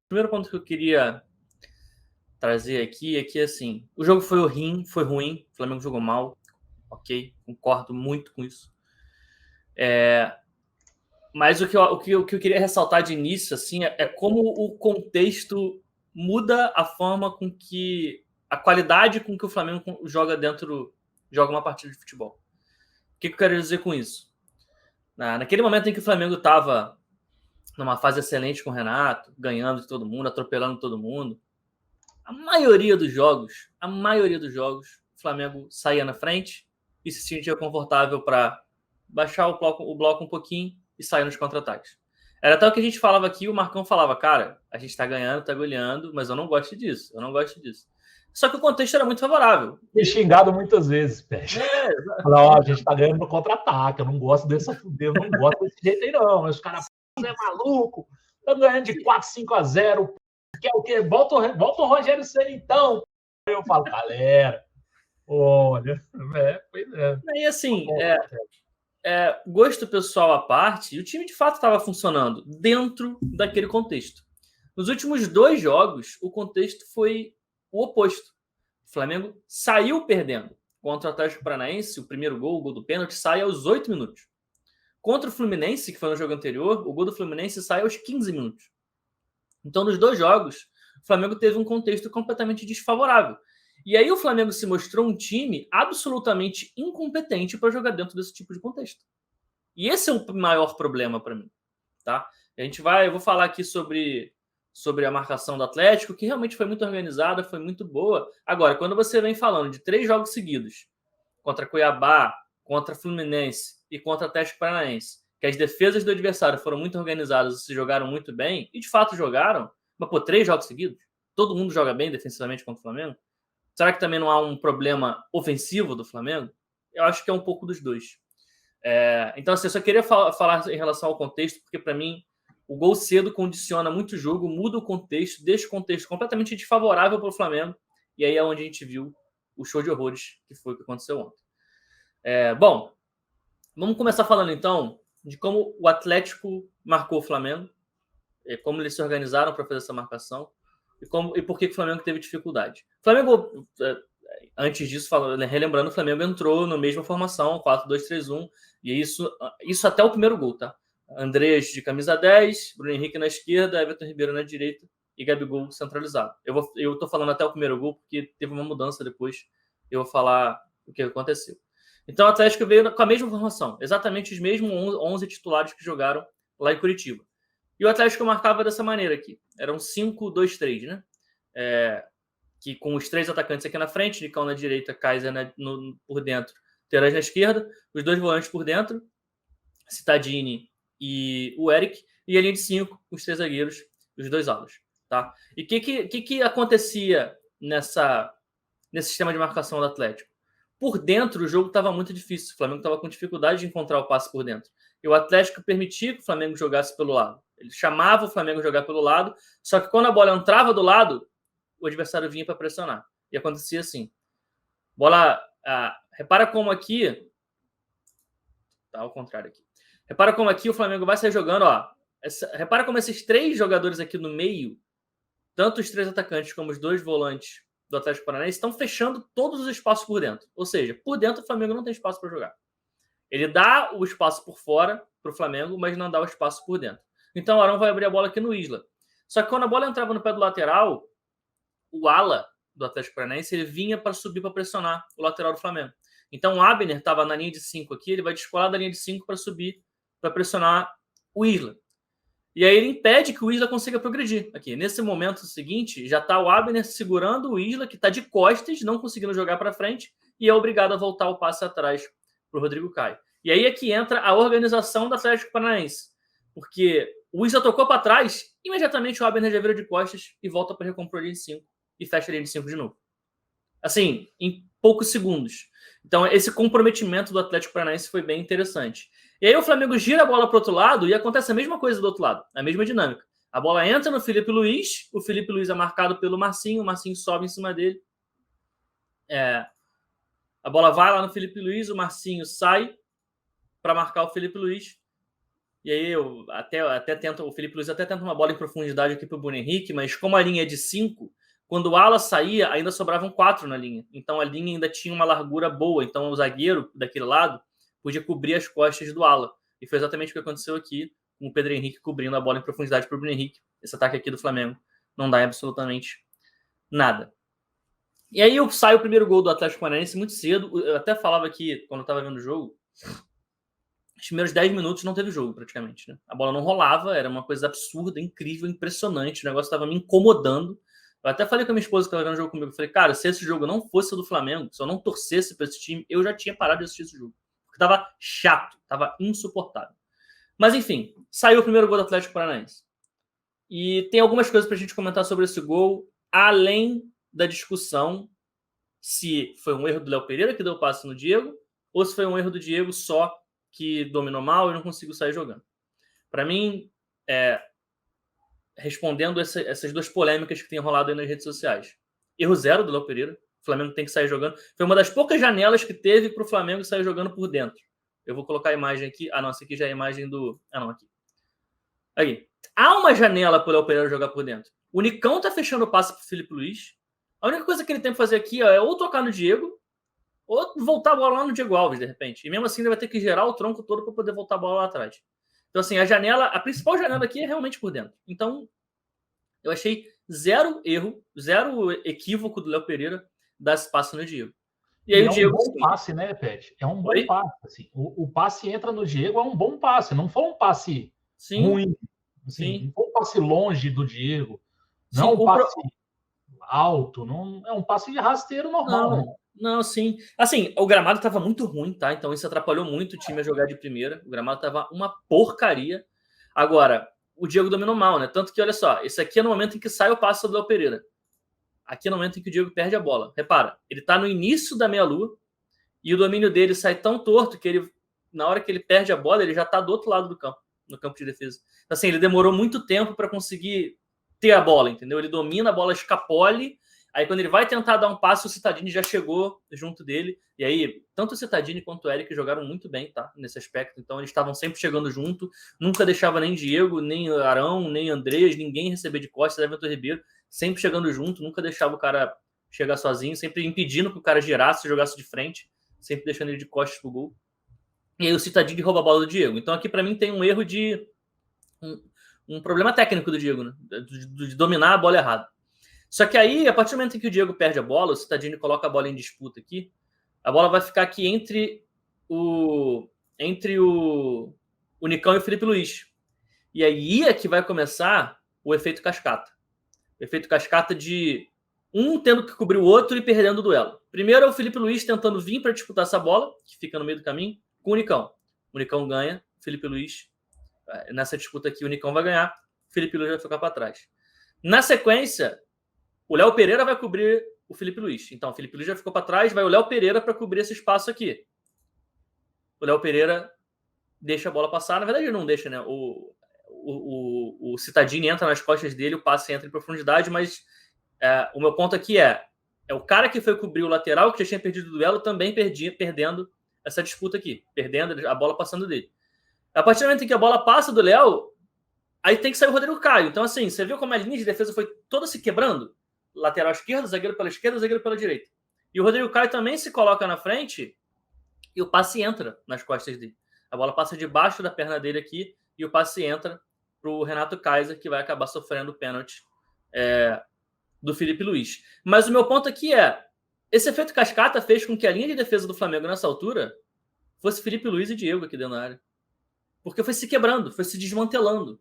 primeiro ponto que eu queria trazer aqui é que, assim, o jogo foi ruim, o Flamengo jogou mal, ok, concordo muito com isso. Mas o que eu queria ressaltar de início, assim, é como o contexto muda a forma com que a qualidade com que o Flamengo joga uma partida de futebol. O que eu quero dizer com isso? Naquele momento em que o Flamengo estava numa fase excelente com o Renato, ganhando de todo mundo, atropelando todo mundo, a maioria dos jogos, o Flamengo saía na frente e se sentia confortável para baixar o bloco um pouquinho e sair nos contra-ataques. Era até o que a gente falava aqui, o Marcão falava, cara, a gente tá ganhando, tá goleando, mas eu não gosto disso, eu não gosto disso. Só que o contexto era muito favorável. Fui xingado muitas vezes, Peixe. É, Falar, ó, a gente tá ganhando no contra-ataque, eu não gosto dessa fudeu, não gosto desse jeito aí, não. Mas os caras, é maluco, estamos ganhando de 4-5-0, quer o quê? Volta o Rogério Ceni então. Eu falo, galera, olha, pois é. e assim, gosto pessoal à parte, o time de fato estava funcionando dentro daquele contexto. Nos últimos 2 jogos, o contexto foi o oposto. O Flamengo saiu perdendo. Contra o Atlético Paranaense, o primeiro gol, o gol do pênalti, sai aos 8 minutos. Contra o Fluminense, que foi no jogo anterior, o gol do Fluminense sai aos 15 minutos. Então, nos 2 jogos, o Flamengo teve um contexto completamente desfavorável. E aí o Flamengo se mostrou um time absolutamente incompetente para jogar dentro desse tipo de contexto. E esse é o maior problema para mim, tá? Eu vou falar aqui sobre a marcação do Atlético, que realmente foi muito organizada, foi muito boa. Agora, quando você vem falando de 3 jogos seguidos, contra Cuiabá, contra Fluminense e contra Atlético Paranaense, que as defesas do adversário foram muito organizadas e se jogaram muito bem, e de fato jogaram, mas 3 jogos seguidos, todo mundo joga bem defensivamente contra o Flamengo. Será que também não há um problema ofensivo do Flamengo? Eu acho que é um pouco dos dois. Então, assim, eu só queria falar em relação ao contexto, porque para mim o gol cedo condiciona muito o jogo, muda o contexto, deixa o contexto completamente desfavorável para o Flamengo, e aí é onde a gente viu o show de horrores que foi o que aconteceu ontem. Bom, vamos começar falando então de como o Atlético marcou o Flamengo, como eles se organizaram para fazer essa marcação e por que o Flamengo teve dificuldade. O Flamengo, antes disso, relembrando, o Flamengo entrou na mesma formação, 4-2-3-1, e isso até o primeiro gol, tá? Andrés de camisa 10, Bruno Henrique na esquerda, Everton Ribeiro na direita e Gabigol tô falando até o primeiro gol porque teve uma mudança depois, eu vou falar o que aconteceu. Então o Atlético veio com a mesma formação, exatamente os mesmos 11 titulares que jogaram lá em Curitiba. E o Atlético marcava dessa maneira aqui. Eram 5-2-3, né? Que com os 3 atacantes aqui na frente, Nicão na direita, Kaiser por dentro, Terãs na esquerda, os 2 volantes por dentro, Cittadini e o Eric, e a linha de 5, os 3 zagueiros, os 2 alas. Tá? E o que acontecia nesse sistema de marcação do Atlético? Por dentro, o jogo estava muito difícil. O Flamengo estava com dificuldade de encontrar o passe por dentro. E o Atlético permitia que o Flamengo jogasse pelo lado. Ele chamava o Flamengo a jogar pelo lado, só que quando a bola entrava do lado, o adversário vinha para pressionar. E acontecia assim. Repara como aqui. Tá ao contrário aqui. Repara como aqui o Flamengo vai sair jogando, ó. Repara como esses 3 jogadores aqui no meio, tanto os 3 atacantes como os 2 volantes do Atlético Paranaense, estão fechando todos os espaços por dentro. Ou seja, por dentro o Flamengo não tem espaço para jogar. Ele dá o espaço por fora para o Flamengo, mas não dá o espaço por dentro. Então o Arão vai abrir a bola aqui no Isla. Só que quando a bola entrava no pé do lateral, o ala do Atlético Paranaense ele vinha para subir para pressionar o lateral do Flamengo. Então o Abner estava na linha de 5 aqui, ele vai descolar da linha de 5 para subir, para pressionar o Isla. E aí ele impede que o Isla consiga progredir. Aqui, nesse momento seguinte, já está o Abner segurando o Isla, que está de costas, não conseguindo jogar para frente, e é obrigado a voltar o passe atrás para o Rodrigo Caio. E aí é que entra a organização do Atlético Paranaense. Porque o Isla tocou para trás, imediatamente o Abner já vira de costas e volta para recompor a linha de 5 e fecha a linha de 5 de novo. Assim, em poucos segundos. Então, esse comprometimento do Atlético Paranaense foi bem interessante. E aí o Flamengo gira a bola para o outro lado e acontece a mesma coisa do outro lado, a mesma dinâmica. A bola entra no Felipe Luiz, o Felipe Luiz é marcado pelo Marcinho, o Marcinho sobe em cima dele. A bola vai lá no Felipe Luiz, o Marcinho sai para marcar o Felipe Luiz. E aí eu até tento, o Felipe Luiz até tenta uma bola em profundidade aqui pro Bruno Henrique, mas como a linha é de 5, quando o ala saía, ainda sobravam 4 na linha. Então a linha ainda tinha uma largura boa. Então o zagueiro daquele lado podia cobrir as costas do ala. E foi exatamente o que aconteceu aqui, com o Pedro Henrique cobrindo a bola em profundidade pro Bruno Henrique. Esse ataque aqui do Flamengo não dá absolutamente nada. E aí sai o primeiro gol do Atlético Paranaense muito cedo. Eu até falava aqui, quando eu tava vendo o jogo, os primeiros 10 minutos não teve jogo, praticamente. Né? A bola não rolava, era uma coisa absurda, incrível, impressionante. O negócio estava me incomodando. Eu até falei com a minha esposa que estava vendo o jogo comigo. Eu falei, cara, se esse jogo não fosse do Flamengo, se eu não torcesse para esse time, eu já tinha parado de assistir esse jogo. Porque tava chato, tava insuportável. Mas enfim, saiu o primeiro gol do Atlético Paranaense. E tem algumas coisas para a gente comentar sobre esse gol, além da discussão se foi um erro do Léo Pereira que deu o passe no Diego, ou se foi um erro do Diego só que dominou mal e não conseguiu sair jogando. Para mim, respondendo essas duas polêmicas que tem rolado aí nas redes sociais. Erro zero do Léo Pereira. O Flamengo tem que sair jogando. Foi uma das poucas janelas que teve para o Flamengo sair jogando por dentro. Eu vou colocar a imagem aqui. Ah, não, essa aqui já é a imagem do... Ah, não, aqui. Aqui. Há uma janela para o Léo Pereira jogar por dentro. O Nicão tá fechando o passe para o Felipe Luiz. A única coisa que ele tem que fazer aqui é ou tocar no Diego, ou voltar a bola lá no Diego Alves, de repente. E mesmo assim, ele vai ter que gerar o tronco todo para poder voltar a bola lá atrás. Então, assim, a principal janela aqui é realmente por dentro. Então, eu achei zero erro, zero equívoco do Léo Pereira dar esse passe no Diego. E aí, é um bom passe, né, Pet? É um bom passe. Assim. O passe entra no Diego, é um bom passe. Não foi um passe ruim. Assim, não foi um passe longe do Diego. Não é um passe alto. Não, é um passe de rasteiro normal. Né? Não, sim. Assim, o gramado estava muito ruim, tá? Então isso atrapalhou muito o time a jogar de primeira. O gramado estava uma porcaria. Agora, o Diego dominou mal, né? Tanto que, olha só, esse aqui é no momento em que sai o passe do Léo Pereira. Aqui é no momento em que o Diego perde a bola. Repara, ele tá no início da meia-lua e o domínio dele sai tão torto que ele, na hora que ele perde a bola, ele já tá do outro lado do campo, no campo de defesa. Então, assim, ele demorou muito tempo para conseguir ter a bola, entendeu? Ele domina a bola, escapole. Aí, quando ele vai tentar dar um passe, o Cittadini já chegou junto dele. E aí, tanto o Cittadini quanto o Eric jogaram muito bem, tá? Nesse aspecto. Então, eles estavam sempre chegando junto. Nunca deixava nem Diego, nem Arão, nem Andreas, ninguém receber de costas, Everton Ribeiro. Sempre chegando junto. Nunca deixava o cara chegar sozinho. Sempre impedindo que o cara girasse, jogasse de frente. Sempre deixando ele de costas pro gol. E aí, o Cittadini rouba a bola do Diego. Então, aqui, para mim, tem um erro de... Um problema técnico do Diego, né? De dominar a bola errada. Só que aí, a partir do momento em que o Diego perde a bola, o Cittadini coloca a bola em disputa aqui, a bola vai ficar aqui entre o Nicão e o Felipe Luiz. E aí é que vai começar o efeito cascata. O efeito cascata de um tendo que cobrir o outro e perdendo o duelo. Primeiro é o Felipe Luiz tentando vir para disputar essa bola, que fica no meio do caminho, com o Nicão. O Nicão ganha, o Felipe Luiz, nessa disputa aqui, o Nicão vai ganhar, o Felipe Luiz vai ficar para trás. Na sequência, o Léo Pereira vai cobrir o Felipe Luiz. Então, o Felipe Luiz já ficou para trás, vai o Léo Pereira para cobrir esse espaço aqui. O Léo Pereira deixa a bola passar. Na verdade, ele não deixa, né? O Cittadini entra nas costas dele, o passe entra em profundidade, mas o meu ponto aqui é o cara que foi cobrir o lateral, que já tinha perdido o duelo, também perdendo essa disputa aqui. Perdendo a bola passando dele. A partir do momento em que a bola passa do Léo, aí tem que sair o Rodrigo Caio. Então, assim, você viu como a linha de defesa foi toda se quebrando? Lateral esquerdo, zagueiro pela esquerda, zagueiro pela direita. E o Rodrigo Caio também se coloca na frente e o passe entra nas costas dele. A bola passa debaixo da perna dele aqui e o passe entra para o Renato Kaiser, que vai acabar sofrendo o pênalti do Felipe Luiz. Mas o meu ponto aqui esse efeito cascata fez com que a linha de defesa do Flamengo nessa altura fosse Felipe Luiz e Diego aqui dentro da área. Porque foi se quebrando, foi se desmantelando.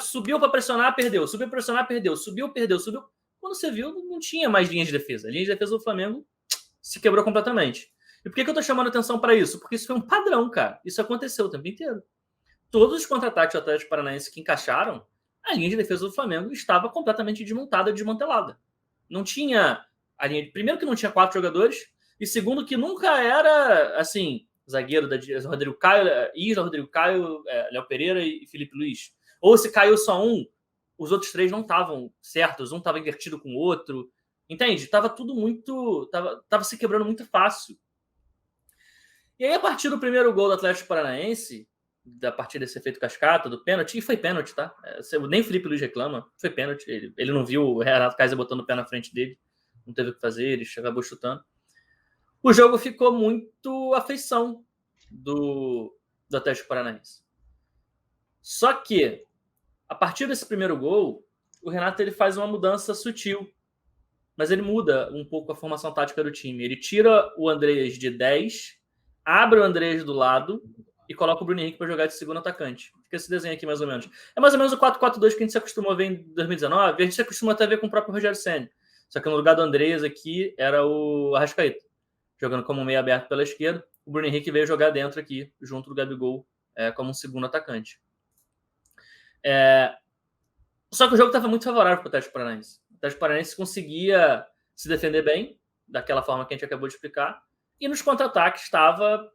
Subiu para pressionar, perdeu. Subiu para pressionar, perdeu. Subiu, perdeu. Subiu. Quando você viu, não tinha mais linha de defesa. A linha de defesa do Flamengo se quebrou completamente. E por que eu tô chamando atenção para isso? Porque isso foi um padrão, cara. Isso aconteceu o tempo inteiro. Todos os contra-ataques do Atlético Paranaense que encaixaram, a linha de defesa do Flamengo estava completamente desmontada, desmantelada. Não tinha a linha... Primeiro que não tinha 4 jogadores, e segundo que nunca era, assim, zagueiro da Rodrigo Caio, Isla, Rodrigo Caio, Léo Pereira e Felipe Luiz. Ou se caiu só um, os outros 3 não estavam certos, um estava invertido com o outro. Entende? Tava tudo muito... Tava se quebrando muito fácil. E aí, a partir do primeiro gol do Atlético Paranaense, da partida desse efeito cascata, do pênalti, e foi pênalti, tá? Nem o Felipe Luiz reclama, foi pênalti. Ele não viu o Renato Kaiser botando o pé na frente dele, não teve o que fazer, ele acabou chutando. O jogo ficou muito à feição do Atlético Paranaense. Só que, a partir desse primeiro gol, o Renato ele faz uma mudança sutil, mas ele muda um pouco a formação tática do time. Ele tira o Andreas de 10, abre o Andreas do lado e coloca o Bruno Henrique para jogar de segundo atacante. Fica esse desenho aqui, mais ou menos. É mais ou menos o 4-4-2 que a gente se acostumou a ver em 2019, a gente se acostumou até a ver com o próprio Rogério Ceni. Só que no lugar do Andreas aqui era o Arrascaeta, jogando como meio aberto pela esquerda. O Bruno Henrique veio jogar dentro aqui, junto do Gabigol, como um segundo atacante. Só que o jogo estava muito favorável para o Atlético Paranaense. O Atlético Paranaense conseguia se defender bem, daquela forma que a gente acabou de explicar, e nos contra-ataques estava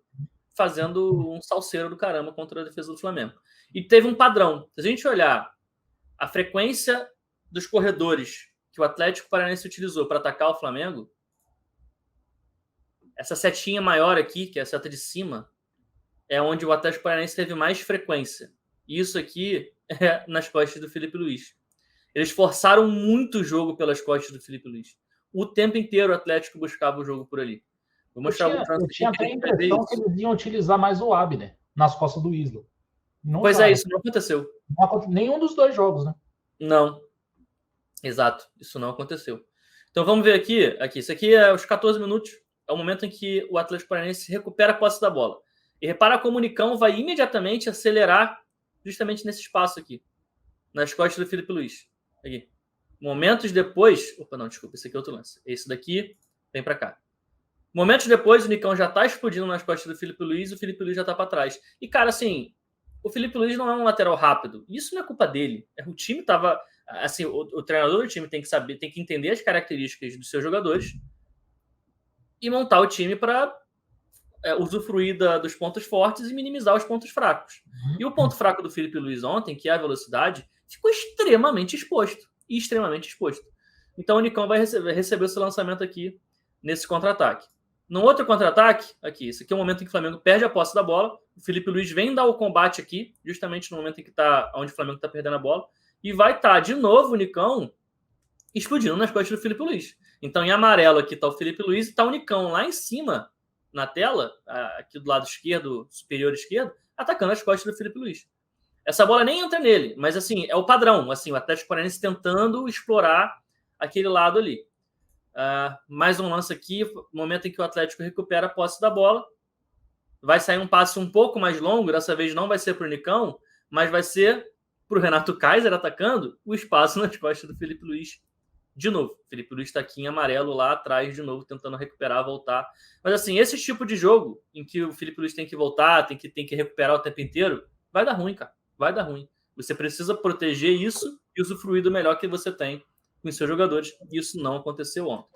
fazendo um salseiro do caramba contra a defesa do Flamengo. E teve um padrão. Se a gente olhar a frequência dos corredores que o Atlético Paranaense utilizou para atacar o Flamengo, essa setinha maior aqui, que é a seta de cima, é onde o Atlético Paranaense teve mais frequência. E isso aqui é nas costas do Felipe Luiz. Eles forçaram muito o jogo pelas costas do Felipe Luiz. O tempo inteiro o Atlético buscava o jogo por ali. Vou mostrar eu tinha até a impressão que eles iam utilizar mais o Abner nas costas do Isla. Pois é, isso não aconteceu. Nenhum dos dois jogos, né? Não. Exato, isso não aconteceu. Então vamos ver aqui. Isso aqui é os 14 minutos. É o momento em que o Atlético Paranaense recupera a posse da bola. E repara como o Nicão vai imediatamente acelerar justamente nesse espaço aqui, nas costas do Felipe Luiz. Aqui. Momentos depois... Opa, não, desculpa, esse aqui é outro lance. Esse daqui vem para cá. Momentos depois, o Nicão já tá explodindo nas costas do Felipe Luiz e o Felipe Luiz já tá para trás. E, cara, assim, o Felipe Luiz não é um lateral rápido. Isso não é culpa dele. O time tava... Assim, o treinador do time tem que saber, tem que entender as características dos seus jogadores e montar o time para usufruir dos pontos fortes e minimizar os pontos fracos. E o ponto fraco do Felipe Luiz ontem, que é a velocidade, ficou extremamente exposto. Então o Nicão vai receber esse lançamento aqui nesse contra-ataque. No outro contra-ataque, aqui, esse aqui é o momento em que o Flamengo perde a posse da bola. O Felipe Luiz vem dar o combate aqui, justamente no momento em que onde o Flamengo está perdendo a bola. E vai estar de novo o Nicão explodindo nas costas do Felipe Luiz. Então, em amarelo aqui está o Felipe Luiz e está o Nicão lá em cima, na tela, aqui do lado esquerdo, superior esquerdo, atacando as costas do Felipe Luiz. Essa bola nem entra nele, mas assim, é o padrão. Assim, o Atlético Paranaense tentando explorar aquele lado ali. Mais um lance aqui, momento em que o Atlético recupera a posse da bola. Vai sair um passe um pouco mais longo, dessa vez não vai ser para o Nicão, mas vai ser para o Renato Kaiser atacando o espaço nas costas do Felipe Luiz de novo. O Felipe Luiz está aqui em amarelo lá atrás de novo, tentando recuperar, voltar. Mas assim, esse tipo de jogo em que o Felipe Luiz tem que voltar, tem que recuperar o tempo inteiro, vai dar ruim, cara. Vai dar ruim. Você precisa proteger isso e usufruir do melhor que você tem com os seus jogadores. Isso não aconteceu ontem.